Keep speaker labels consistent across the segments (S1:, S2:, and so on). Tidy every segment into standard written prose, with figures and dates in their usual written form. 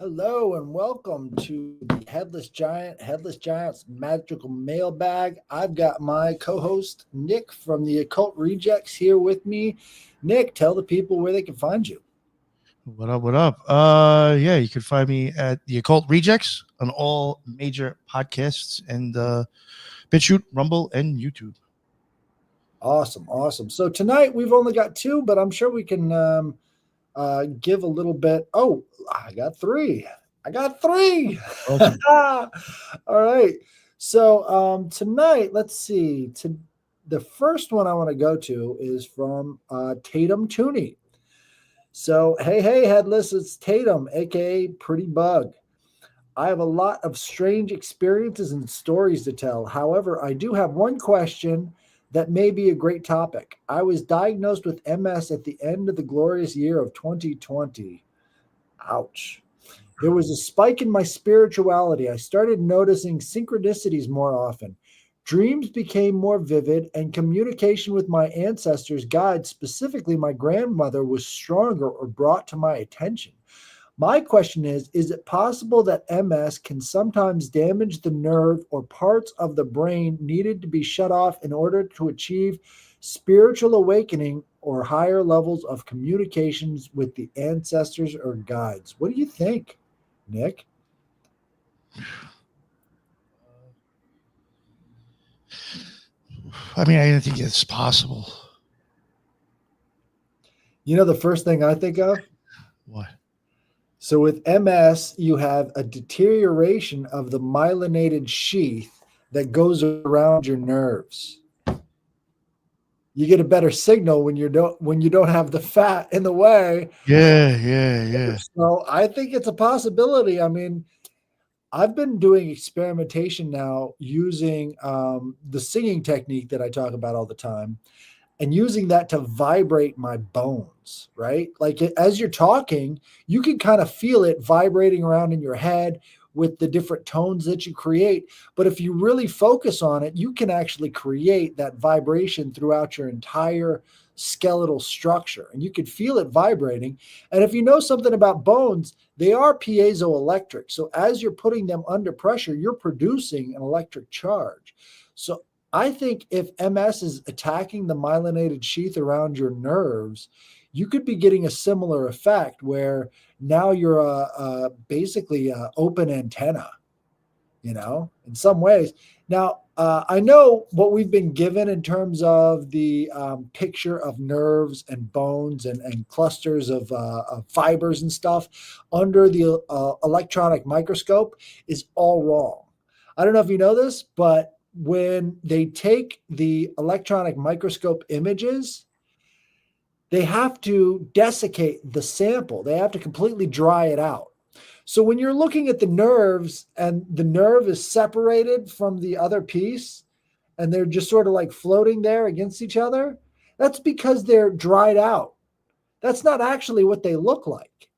S1: Hello and welcome to the Headless Giant's magical mailbag. I've got my co-host Nick from the Occult Rejects here with me. Nick, tell the people where they can find you.
S2: What up? What up? Yeah, you can find me at the Occult Rejects on all major podcasts and BitChute, Rumble, and YouTube.
S1: Awesome. So tonight we've only got two, but I'm sure we can give a little bit. Oh, I got three. I got three.
S2: Awesome.
S1: All right. So tonight, let's see. The first one I want to go to is from Tatum Tooney. So hey, Headless, it's Tatum, aka Pretty Bug. I have a lot of strange experiences and stories to tell. However, I do have one question that may be a great topic. I was diagnosed with MS at the end of the glorious year of 2020. Ouch. There was a spike in my spirituality. I started noticing synchronicities more often. Dreams became more vivid, and communication with my ancestors, guides, specifically my grandmother, was stronger or brought to my attention. My question is it possible that MS can sometimes damage the nerve or parts of the brain needed to be shut off in order to achieve spiritual awakening or higher levels of communications with the ancestors or guides? What do you think, Nick?
S2: I mean, I think it's possible.
S1: You know, the first thing I think of?
S2: What?
S1: So with MS, you have a deterioration of the myelinated sheath that goes around your nerves. You get a better signal when you don't have the fat in the way.
S2: Yeah.
S1: So I think it's a possibility. I mean, I've been doing experimentation now using the singing technique that I talk about all the time, and using that to vibrate my bones, right? Like as you're talking, you can kind of feel it vibrating around in your head with the different tones that you create. But if you really focus on it, you can actually create that vibration throughout your entire skeletal structure, and you could feel it vibrating. And if you know something about bones, they are piezoelectric. So as you're putting them under pressure, you're producing an electric charge. So I think if MS is attacking the myelinated sheath around your nerves, you could be getting a similar effect where now you're basically a open antenna, in some ways. Now, I know what we've been given in terms of the picture of nerves and bones and clusters of fibers and stuff under the electronic microscope is all wrong. I don't know if you know this, but when they take the electronic microscope images, they have to desiccate the sample. They have to completely dry it out. So when you're looking at the nerves and the nerve is separated from the other piece and they're just sort of like floating there against each other, that's because they're dried out. That's not actually what they look like.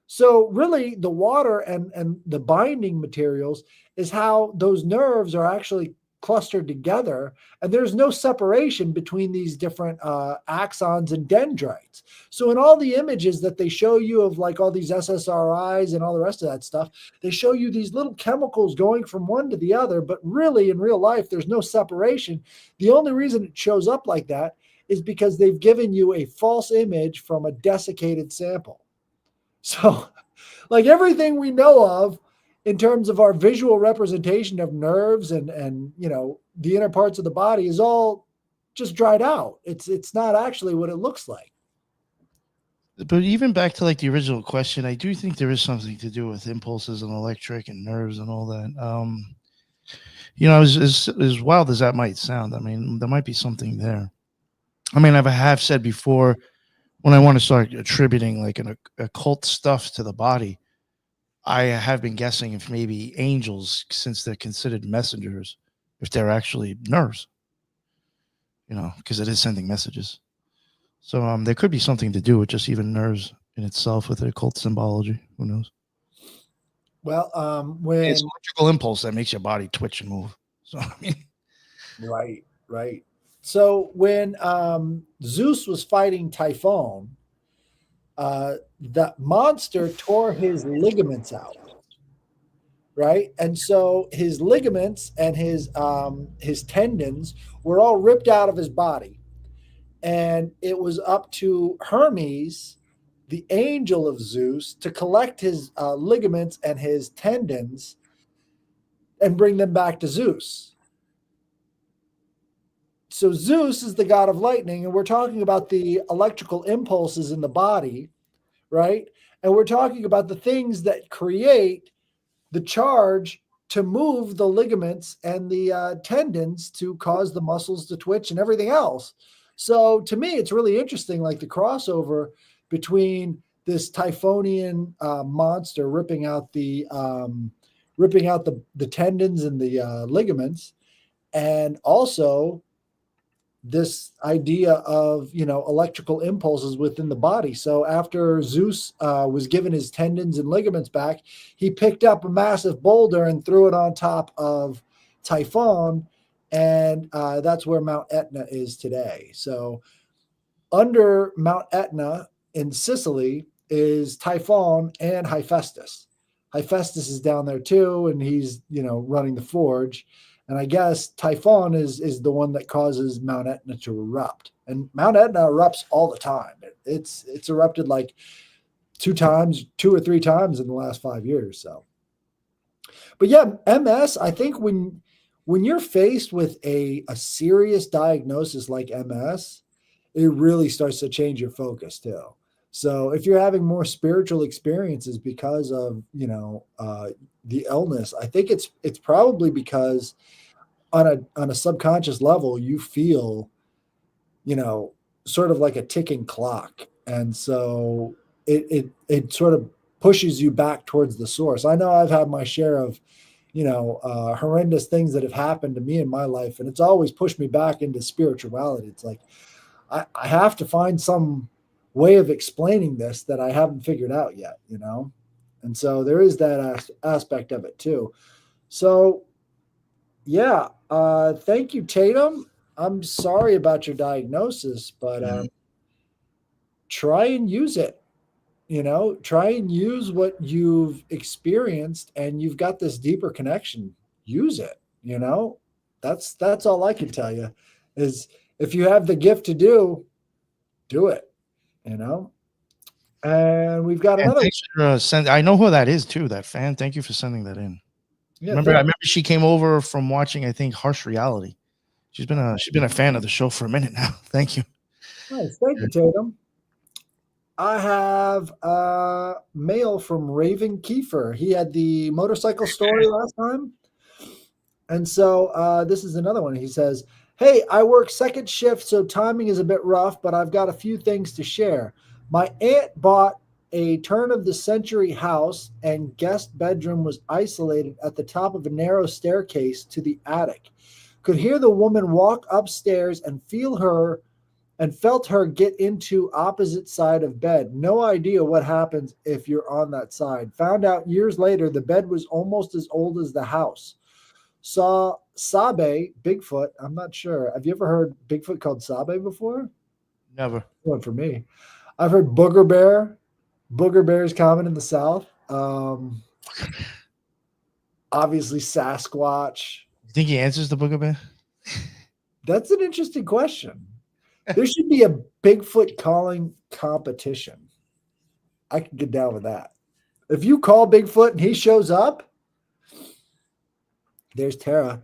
S1: So really the water and the binding materials is how those nerves are actually clustered together, and there's no separation between these different axons and dendrites. So in all the images that they show you of like all these SSRIs and all the rest of that stuff, they show you these little chemicals going from one to the other, but really in real life there's no separation. The only reason it shows up like that is because they've given you a false image from a desiccated sample. So, like everything we know of in terms of our visual representation of nerves and the inner parts of the body is all just dried out. It's not actually what it looks like.
S2: But even back to like the original question, I do think there is something to do with impulses and electric and nerves and all that. As wild as that might sound, I mean, there might be something there. I mean, I have said before, when I want to start attributing like an occult stuff to the body, I have been guessing if maybe angels, since they're considered messengers, if they're actually nerves, because it is sending messages. So there could be something to do with just even nerves in itself with the occult symbology. Who knows?
S1: Well,
S2: It's electrical impulse that makes your body twitch and move. So I mean,
S1: right. So when Zeus was fighting Typhon, that monster tore his ligaments out, right? And so his ligaments and his tendons were all ripped out of his body, and it was up to Hermes, the angel of Zeus, to collect his ligaments and his tendons and bring them back to Zeus. So Zeus is the god of lightning, and we're talking about the electrical impulses in the body, right? And we're talking about the things that create the charge to move the ligaments and the tendons to cause the muscles to twitch and everything else. So to me, it's really interesting, like the crossover between this Typhonian monster ripping out the tendons and the ligaments, and also this idea of electrical impulses within the body. So after Zeus was given his tendons and ligaments back, he picked up a massive boulder and threw it on top of Typhon, and that's where Mount Etna is today. So under Mount Etna in Sicily is Typhon and Hephaestus. Hephaestus is down there too, and he's running the forge. And I guess Typhon is the one that causes Mount Etna to erupt. And Mount Etna erupts all the time. It's erupted like two or three times in the last 5 years. So, but yeah, MS. I think when you're faced with a serious diagnosis like MS, it really starts to change your focus too. So if you're having more spiritual experiences because of the illness, I think it's probably because on a subconscious level you feel sort of like a ticking clock, and so it sort of pushes you back towards the source. I know I've had my share of horrendous things that have happened to me in my life, and it's always pushed me back into spirituality. It's like I have to find some way of explaining this that I haven't figured out yet, and so there is that aspect of it too. So yeah, thank you, Tatum. I'm sorry about your diagnosis, but try and use it. Try and use what you've experienced, and you've got this deeper connection. Use it. That's all I can tell you. Is if you have the gift to do it. And we've got
S2: And
S1: another.
S2: thanks for I know who that is too. That fan. Thank you for sending that in.
S1: Yeah,
S2: I remember she came over from watching, I think, Harsh Reality. She's been a fan of the show for a minute now. Thank you.
S1: Nice. Thank you, Tatum. I have a mail from Raven Kiefer. He had the motorcycle story last time. And so this is another one. He says, "Hey, I work second shift, so timing is a bit rough, but I've got a few things to share. My aunt bought a turn of the century house, and guest bedroom was isolated at the top of a narrow staircase to the attic. Could hear the woman walk upstairs and felt her get into opposite side of bed. No idea what happens if you're on that side. Found out years later the bed was almost as old as the house. Saw Sabe, Bigfoot. I'm not sure. Have you ever heard Bigfoot called Sabe before?
S2: Never.
S1: One for me. I've heard Booger Bear. Booger Bear is common in the South. Obviously Sasquatch.
S2: You think he answers the Booger Bear?
S1: That's an interesting question. There should be a Bigfoot calling competition. I can get down with that. If you call Bigfoot and he shows up, there's Tara.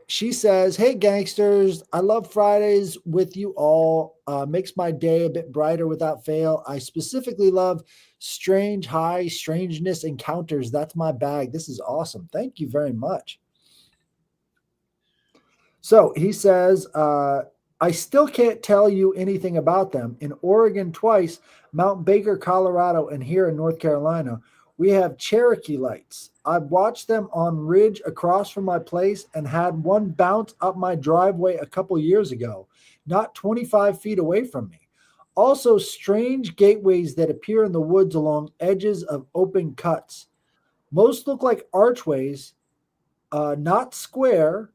S1: She says, "Hey, gangsters, I love Fridays with you all. Makes my day a bit brighter without fail. I specifically love strangeness encounters. That's my bag. This is awesome. Thank you very much." So he says, "I still can't tell you anything about them. In Oregon twice, Mount Baker, Colorado, and here in North Carolina, we have Cherokee lights. I've watched them on ridge across from my place and had one bounce up my driveway a couple years ago, not 25 feet away from me. Also, strange gateways that appear in the woods along edges of open cuts. Most look like archways, not square."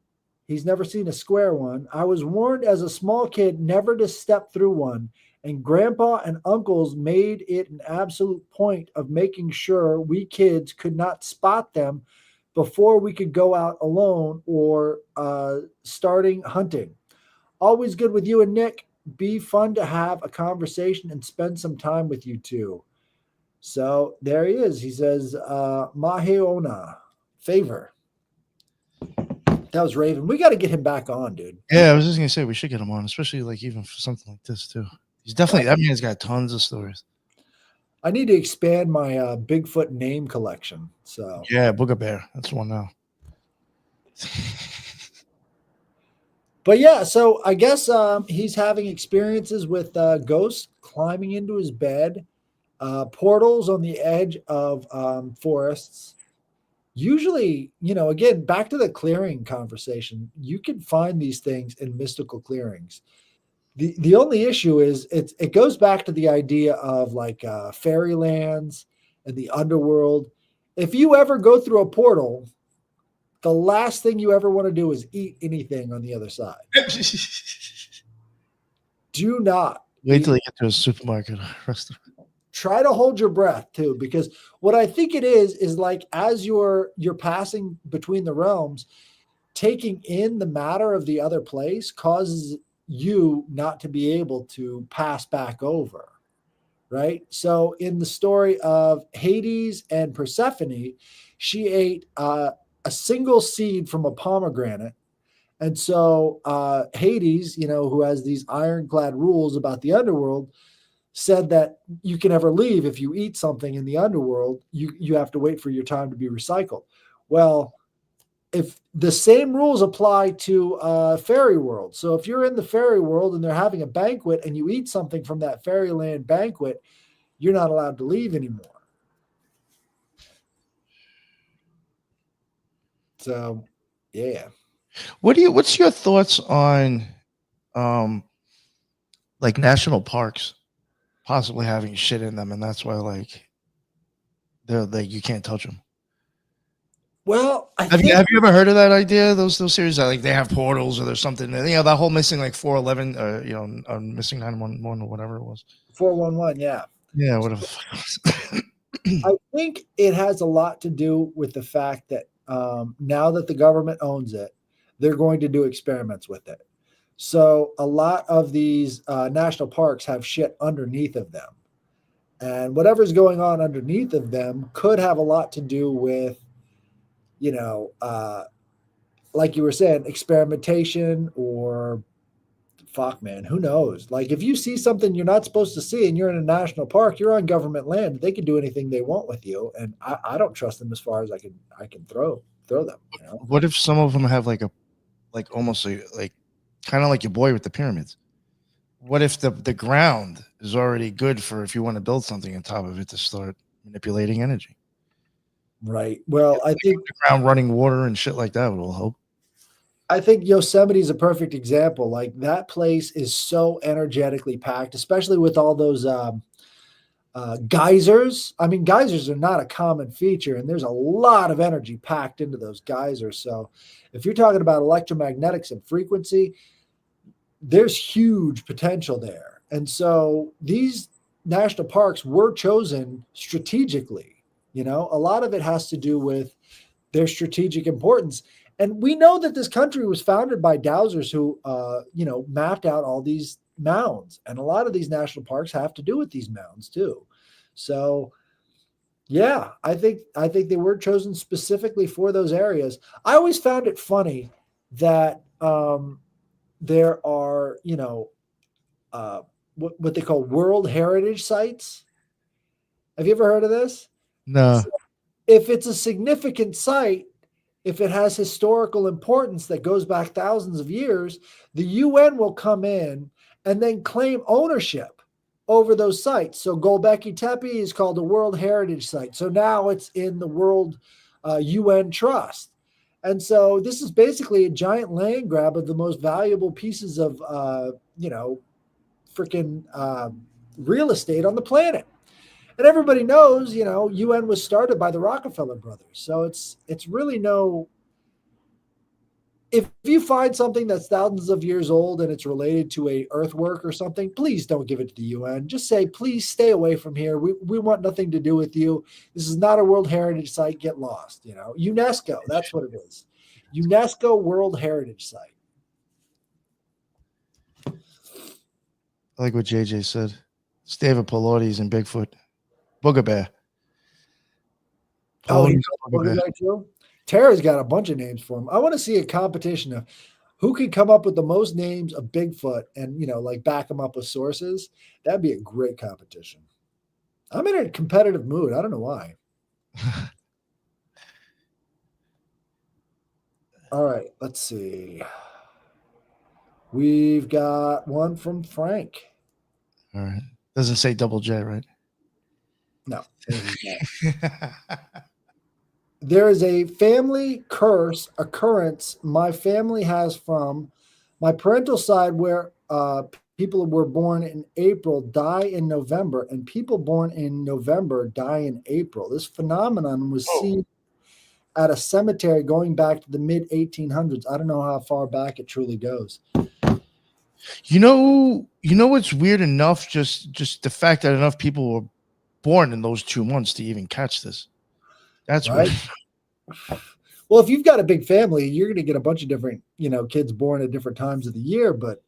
S1: He's never seen a square one. "I was warned as a small kid never to step through one, And grandpa and uncles made it an absolute point of making sure we kids could not spot them before we could go out alone or starting hunting. Always good with you and Nick. Be fun to have a conversation and spend some time with you two. So there he is. He says, Maheona, favor. That was Raven. We got to get him back on, dude.
S2: Yeah, I was just gonna say we should get him on, especially like even for something like this too. He's definitely that man's got tons of stories.
S1: I need to expand my Bigfoot name collection. So
S2: yeah, Booger Bear. That's one now.
S1: But yeah, so I guess he's having experiences with ghosts climbing into his bed, portals on the edge of forests. Usually, again, back to the clearing conversation, you can find these things in mystical clearings. The only issue is it goes back to the idea of like fairylands and the underworld. If you ever go through a portal, the last thing you ever want to do is eat anything on the other side. Do not
S2: wait till you get to a supermarket or restaurant.
S1: Try to hold your breath too, because what I think it is like as you're passing between the realms, taking in the matter of the other place causes you not to be able to pass back over. Right. So in the story of Hades and Persephone, she ate a single seed from a pomegranate. And so Hades, who has these ironclad rules about the underworld, said that you can never leave. If you eat something in the underworld, you have to wait for your time to be recycled. Well, if the same rules apply to fairy world. So if you're in the fairy world and they're having a banquet and you eat something from that fairyland banquet, you're not allowed to leave anymore. So, yeah.
S2: What's your thoughts on like national parks possibly having shit in them, and that's why like they're like you can't touch them?
S1: Well,
S2: have you ever heard of that idea? Those series that like they have portals or there's something, that whole missing like 411 missing 911 or whatever it was.
S1: 411, yeah.
S2: Yeah, whatever.
S1: I think it has a lot to do with the fact that now that the government owns it, they're going to do experiments with it. So a lot of these national parks have shit underneath of them. And whatever's going on underneath of them could have a lot to do with, like you were saying, experimentation or fuck, man, who knows? Like if you see something you're not supposed to see and you're in a national park, you're on government land. They can do anything they want with you. And I don't trust them as far as I can throw them.
S2: What if some of them have like almost like kind of like your boy with the pyramids? What if the ground is already good for if you want to build something on top of it to start manipulating energy?
S1: Right. Well, I think
S2: the ground running water and shit like that will help.
S1: I think Yosemite is a perfect example. Like that place is so energetically packed, especially with all those geysers. I mean, geysers are not a common feature, and there's a lot of energy packed into those geysers. So if you're talking about electromagnetics and frequency, there's huge potential there. And so these national parks were chosen strategically. A lot of it has to do with their strategic importance. And we know that this country was founded by dowsers who, mapped out all these mounds. And a lot of these national parks have to do with these mounds too. So, yeah, I think they were chosen specifically for those areas. I always found it funny that there are, what they call World Heritage Sites. Have you ever heard of this?
S2: No.
S1: So if it's a significant site, if it has historical importance that goes back thousands of years, the UN will come in and then claim ownership over those sites. So Gölbekli Tepe is called a World Heritage Site. So now it's in the World UN Trust. And so this is basically a giant land grab of the most valuable pieces of, freaking real estate on the planet. And everybody knows, UN was started by the Rockefeller brothers. So it's really no if you find something that's thousands of years old and it's related to a earthwork or something, please don't give it to the UN. Just say, please stay away from here. We want nothing to do with you. This is not a World Heritage Site. Get lost. UNESCO. That's what it is. UNESCO World Heritage Site.
S2: I like what JJ said. It's David Pilotes and Bigfoot. Booger Bear.
S1: Oh, he's a Booger Bear too? Tara's got a bunch of names for him. I want to see a competition of who can come up with the most names of Bigfoot and, like back them up with sources. That'd be a great competition. I'm in a competitive mood. I don't know why. All right, let's see. We've got one from Frank.
S2: All right. Doesn't say double J, right?
S1: No. There is a family curse occurrence my family has from my parental side where people were born in April die in November, and people born in November die in April. This phenomenon was seen at a cemetery going back to the mid 1800s. I don't know how far back it truly goes.
S2: You know what's weird enough? Just the fact that enough people were born in those 2 months to even catch this. That's right.
S1: Well, if you've got a big family, you're going to get a bunch of different, kids born at different times of the year. But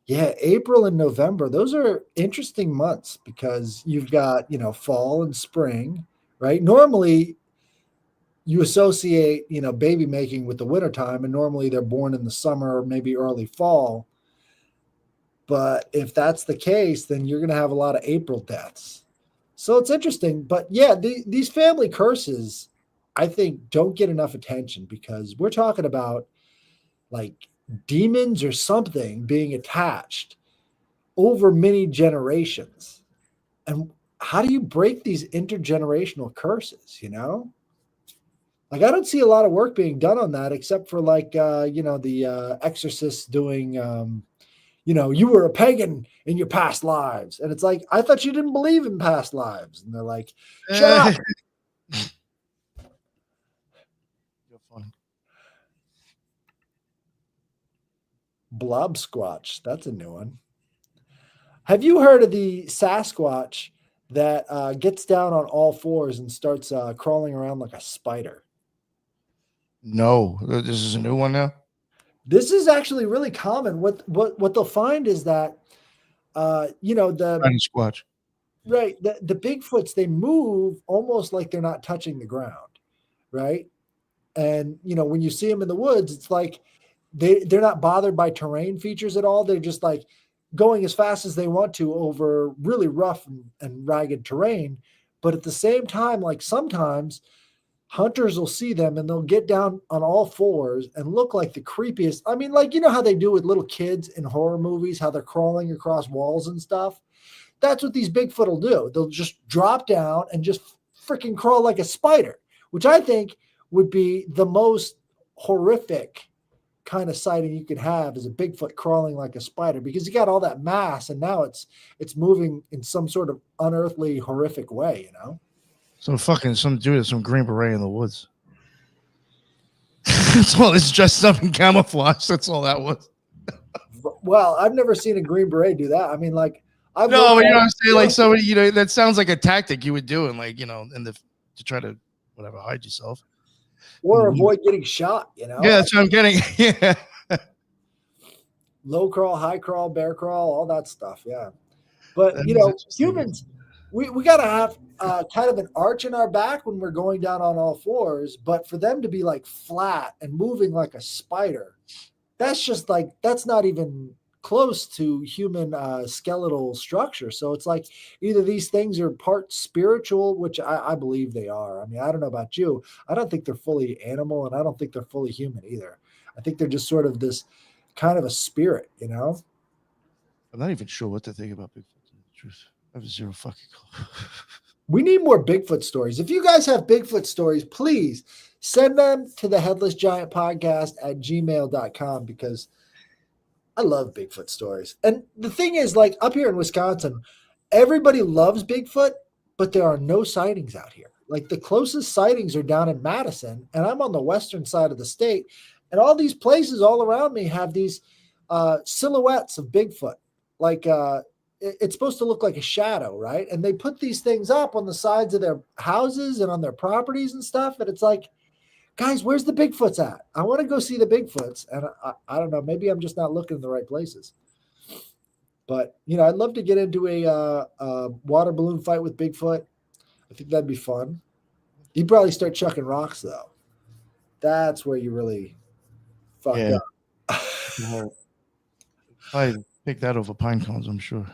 S1: yeah, April and November, those are interesting months because you've got, fall and spring, right? Normally you associate, baby making with the wintertime, and normally they're born in the summer or maybe early fall. But if that's the case, then you're going to have a lot of April deaths. So it's interesting. But yeah, these family curses, I think, don't get enough attention because we're talking about like demons or something being attached over many generations. And how do you break these intergenerational curses, Like, I don't see a lot of work being done on that except for like, the exorcists doing, you were a pagan in your past lives. And it's like, I thought you didn't believe in past lives. And they're like, shut up. Blob Squatch. That's a new one. Have you heard of the Sasquatch that gets down on all fours and starts crawling around like a spider?
S2: No, this is a new one now.
S1: This is actually really common. What they'll find is that the
S2: Squatch.
S1: Right, the Bigfoots, they move almost like they're not touching the ground, right? And when you see them in the woods, it's like they're not bothered by terrain features at all. They're just like going as fast as they want to over really rough and ragged terrain. But at the same time, like sometimes hunters will see them and they'll get down on all fours and look like the creepiest. I mean, like, how they do with little kids in horror movies, how they're crawling across walls and stuff. That's what these Bigfoot will do. They'll just drop down and just freaking crawl like a spider, which I think would be the most horrific kind of sighting you could have, is a Bigfoot crawling like a spider, because you got all that mass and now it's moving in some sort of unearthly, horrific way,
S2: Some dude with some Green Beret in the woods. That's all. It's dressed up in camouflage. That's all that was.
S1: Well, I've never seen a Green Beret do that. I mean, like,
S2: but you know what I'm saying? Like somebody, that sounds like a tactic you would do, and like, to try to hide yourself.
S1: Or avoid getting shot,
S2: Yeah, that's what I'm getting. Yeah.
S1: Low crawl, high crawl, bear crawl, all that stuff. Yeah. But, humans, we got to have kind of an arch in our back when we're going down on all fours. But for them to be like flat and moving like a spider, that's just like, that's not even close to human skeletal structure. So it's like either these things are part spiritual, which I believe they are. I mean, I don't know about you. I don't think they're fully animal, and I don't think they're fully human either. I think they're just sort of this kind of a spirit, I'm
S2: not even sure what to think about Bigfoot. Truth, I have zero fucking clue.
S1: We need more Bigfoot stories. If you guys have Bigfoot stories, please send them to the Headless Giant Podcast at gmail.com, because I love Bigfoot stories. And the thing is, like, up here in Wisconsin, everybody loves Bigfoot, but there are no sightings out here. Like, the closest sightings are down in Madison, and I'm on the western side of the state, And all these places all around me have these silhouettes of Bigfoot. Like it's supposed to look like a shadow, right? And they put these things up on the sides of their houses and on their properties and stuff. And it's like, guys, where's the Bigfoots at? I want to go see the Bigfoots. And I don't know, maybe I'm just not looking in the right places. But, I'd love to get into a water balloon fight with Bigfoot. I think that'd be fun. You'd probably start chucking rocks, though. That's where you really fuck up.
S2: Well, I pick that over pine cones, I'm sure.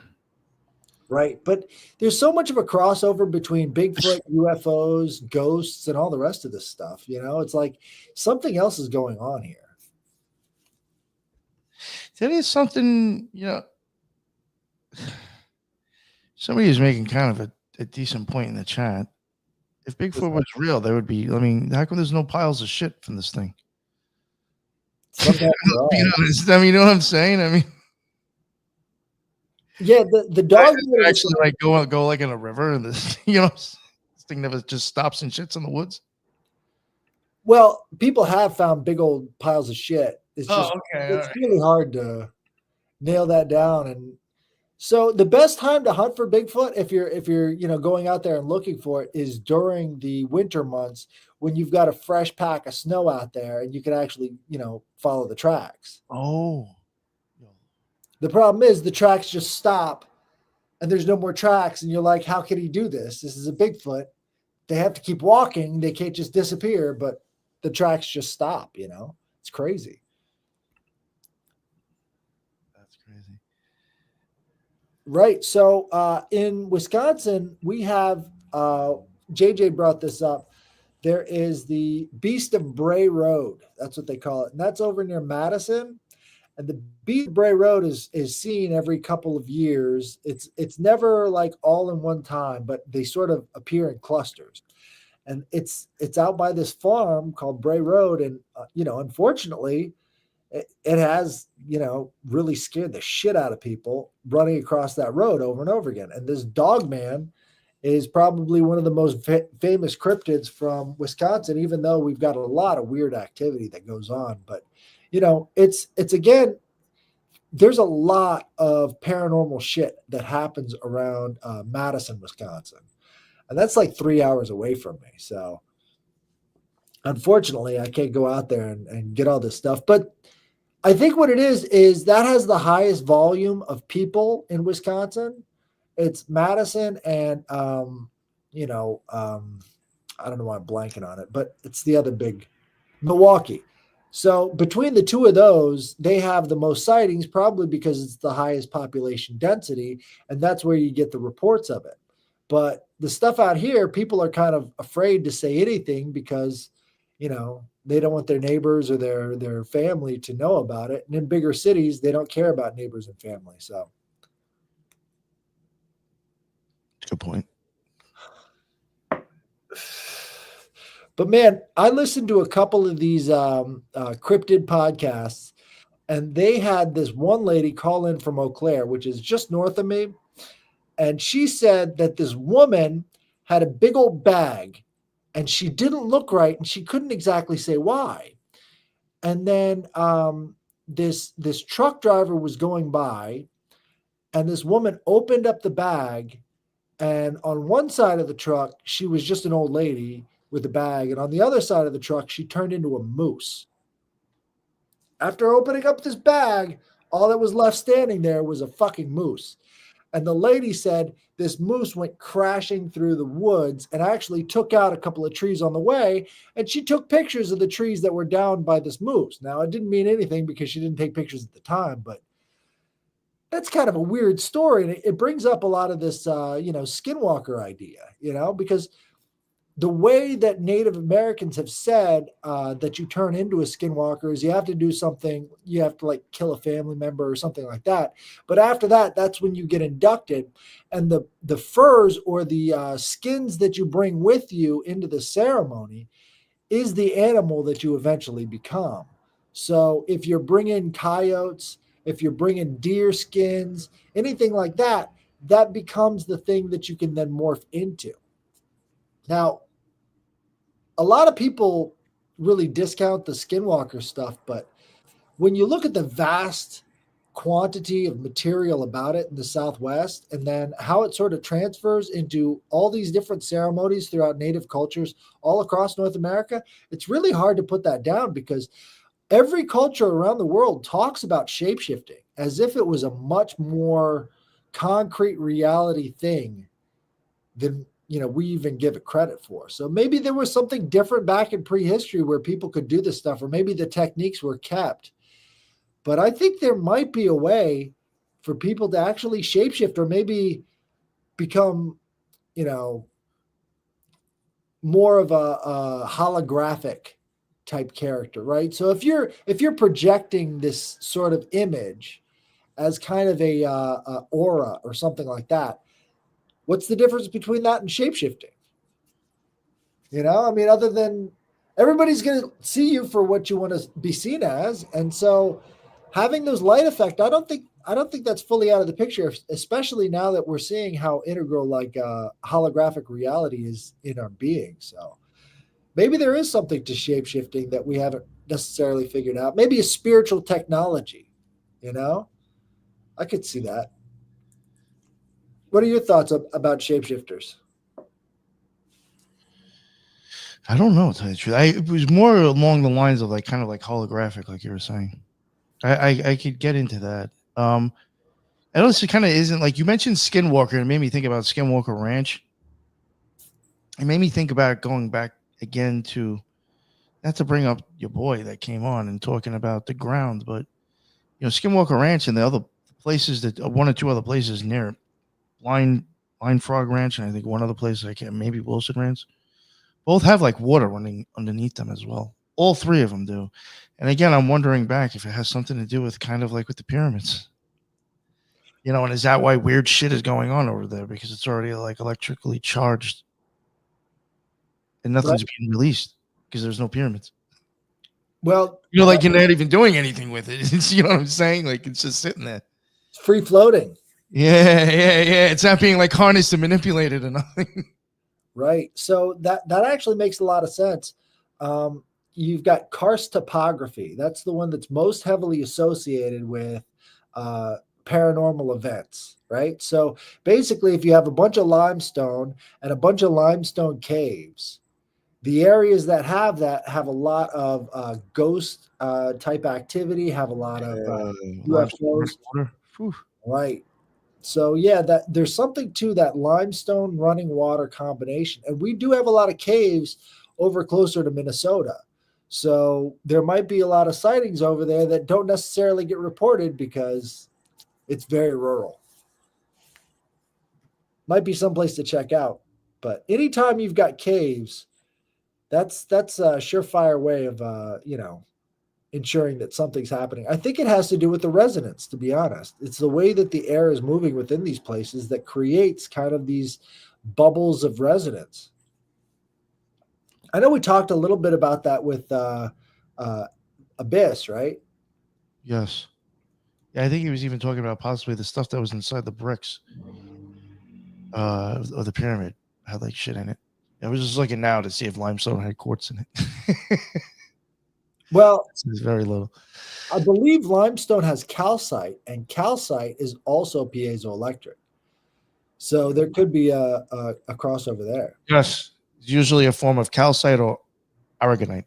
S1: Right. But there's so much of a crossover between Bigfoot, UFOs, ghosts, and all the rest of this stuff. It's like something else is going on here.
S2: That is something, somebody is making kind of a decent point in the chat. If Bigfoot was real, there would be, how come there's no piles of shit from this thing? You know what I'm saying?
S1: Yeah, the dog
S2: actually like go like in a river, and this this thing never just stops and shits in the woods.
S1: Well, people have found big old piles of shit. It's just it's really hard to nail that down. And so the best time to hunt for Bigfoot, if you're going out there and looking for it, is during the winter months when you've got a fresh pack of snow out there and you can actually follow the tracks.
S2: Oh.
S1: The problem is the tracks just stop and there's no more tracks. And you're like, how can he do this? This is a Bigfoot. They have to keep walking. They can't just disappear, but the tracks just stop, It's crazy.
S2: That's crazy.
S1: Right. So in Wisconsin, we have, JJ brought this up. There is the Beast of Bray Road. That's what they call it. And that's over near Madison. And the Beast of Bray Road is seen every couple of years. It's never like all in one time, but they sort of appear in clusters. And it's out by this farm called Bray Road. And, unfortunately, it has, really scared the shit out of people running across that road over and over again. And this dog man is probably one of the most famous cryptids from Wisconsin, even though we've got a lot of weird activity that goes on. But, it's again, there's a lot of paranormal shit that happens around Madison, Wisconsin. And that's like 3 hours away from me. So unfortunately, I can't go out there and get all this stuff. But I think what it is that has the highest volume of people in Wisconsin. It's Madison and, I don't know why I'm blanking on it, but it's the other big Milwaukee. So between the two of those, they have the most sightings, probably because it's the highest population density, and that's where you get the reports of it. But the stuff out here, people are kind of afraid to say anything because, they don't want their neighbors or their family to know about it. And in bigger cities, they don't care about neighbors and family. So.
S2: Good point.
S1: But man, I listened to a couple of these cryptid podcasts, and they had this one lady call in from Eau Claire, which is just north of me. And she said that this woman had a big old bag and she didn't look right and she couldn't exactly say why. And then this truck driver was going by and this woman opened up the bag, and on one side of the truck, she was just an old lady with a bag. And on the other side of the truck, she turned into a moose. After opening up this bag, all that was left standing there was a fucking moose. And the lady said this moose went crashing through the woods and actually took out a couple of trees on the way. And she took pictures of the trees that were down by this moose. Now, it didn't mean anything because she didn't take pictures at the time, but that's kind of a weird story. And it brings up a lot of this, skinwalker idea, because the way that Native Americans have said that you turn into a skinwalker is you have to do something. You have to like kill a family member or something like that. But after that, that's when you get inducted. And the furs or the skins that you bring with you into the ceremony is the animal that you eventually become. So if you're bringing coyotes, if you're bringing deer skins, anything like that, that becomes the thing that you can then morph into. Now, a lot of people really discount the skinwalker stuff, but when you look at the vast quantity of material about it in the Southwest, and then how it sort of transfers into all these different ceremonies throughout native cultures all across North America, it's really hard to put that down because every culture around the world talks about shapeshifting as if it was a much more concrete reality thing than we even give it credit for. So maybe there was something different back in prehistory where people could do this stuff, or maybe the techniques were kept. But I think there might be a way for people to actually shapeshift, or maybe become, more of a holographic type character, right? So if you're projecting this sort of image as kind of a aura or something like that, what's the difference between that and shapeshifting? I mean, other than everybody's going to see you for what you want to be seen as, and so having those light effect, I don't think that's fully out of the picture, especially now that we're seeing how integral like holographic reality is in our being. So maybe there is something to shapeshifting that we haven't necessarily figured out. Maybe a spiritual technology, I could see that. What are your thoughts about shapeshifters?
S2: I don't know, to tell you the truth. It was more along the lines of like kind of like holographic, like you were saying. I could get into that. I know this kind of isn't like you mentioned Skinwalker, and it made me think about Skinwalker Ranch. It made me think about going back again to, not to bring up your boy that came on and talking about the ground, but Skinwalker Ranch and the other places that one or two other places near Line Frog Ranch, and I think one other place I can't, maybe Wilson Ranch, both have like water running underneath them as well. All three of them do. And again, I'm wondering back if it has something to do with kind of like with the pyramids. And is that why weird shit is going on over there? Because it's already like electrically charged and nothing's being released because there's no pyramids.
S1: Well,
S2: like you're not even doing anything with it. You know what I'm saying? Like it's just sitting there.
S1: It's free floating.
S2: Yeah. It's not being like harnessed and manipulated or nothing.
S1: Right. So that actually makes a lot of sense. You've got karst topography. That's the one that's most heavily associated with paranormal events, right? So basically, if you have a bunch of limestone and a bunch of limestone caves, the areas that have a lot of ghost type activity, have a lot of UFOs. Right. So yeah, that there's something to that limestone running water combination. And we do have a lot of caves over closer to Minnesota. So there might be a lot of sightings over there that don't necessarily get reported because it's very rural. Might be someplace to check out. But anytime you've got caves, that's a surefire way of ensuring that something's happening. I think it has to do with the resonance, to be honest. It's the way that the air is moving within these places that creates kind of these bubbles of resonance. I know we talked a little bit about that with Abyss, right?
S2: Yes. Yeah, I think he was even talking about possibly the stuff that was inside the bricks of the pyramid had like shit in it. I was just looking now to see if limestone had quartz in it.
S1: Well,
S2: it's very little.
S1: I believe limestone has calcite, and calcite is also piezoelectric. So there could be a crossover there.
S2: Yes, it's usually a form of calcite or aragonite.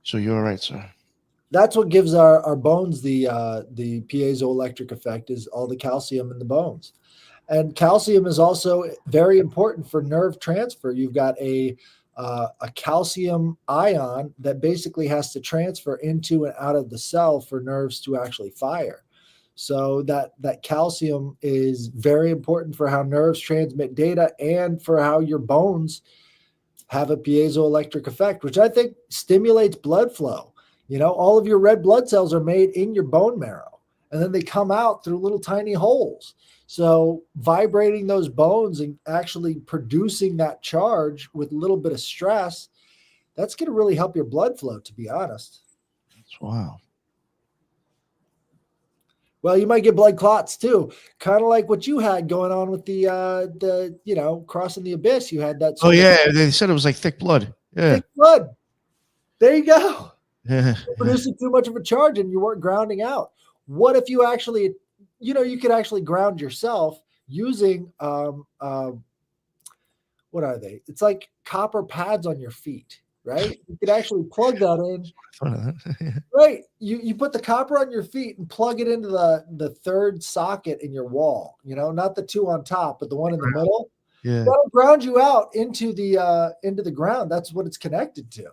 S2: So you're right, sir.
S1: That's what gives our bones the piezoelectric effect, is all the calcium in the bones. And calcium is also very important for nerve transfer. You've got a calcium ion that basically has to transfer into and out of the cell for nerves to actually fire. So that calcium is very important for how nerves transmit data and for how your bones have a piezoelectric effect, which I think stimulates blood flow. All of your red blood cells are made in your bone marrow, and then they come out through little tiny holes. So vibrating those bones and actually producing that charge with a little bit of stress, that's going to really help your blood flow, to be honest.
S2: Wow.
S1: Well, you might get blood clots too, kind of like what you had going on with the crossing the abyss. You had that.
S2: Oh yeah, they said it was like thick blood. Yeah.
S1: Thick blood. There you go.
S2: Yeah.
S1: Producing too much of a charge and you weren't grounding out. What if you actually, you could actually ground yourself using what are they? It's like copper pads on your feet, right? You could actually plug that in. Right. You put the copper on your feet and plug it into the third socket in your wall, not the two on top, but the one in the middle.
S2: Yeah.
S1: That'll ground you out into the ground. That's what it's connected to.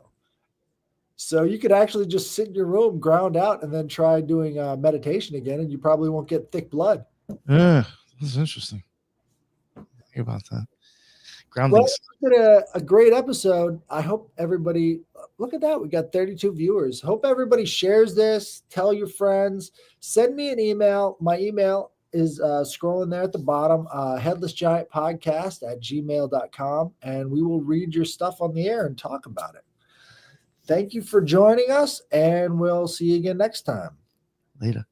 S1: So you could actually just sit in your room, ground out, and then try doing meditation again, and you probably won't get thick blood.
S2: Yeah. That's interesting. Think about that. Grounding.
S1: Well, it's been a great episode. I hope everybody, look at that. We got 32 viewers. Hope everybody shares this. Tell your friends. Send me an email. My email is scrolling there at the bottom, headlessgiantpodcast@gmail.com, and we will read your stuff on the air and talk about it. Thank you for joining us, and we'll see you again next time.
S2: Later.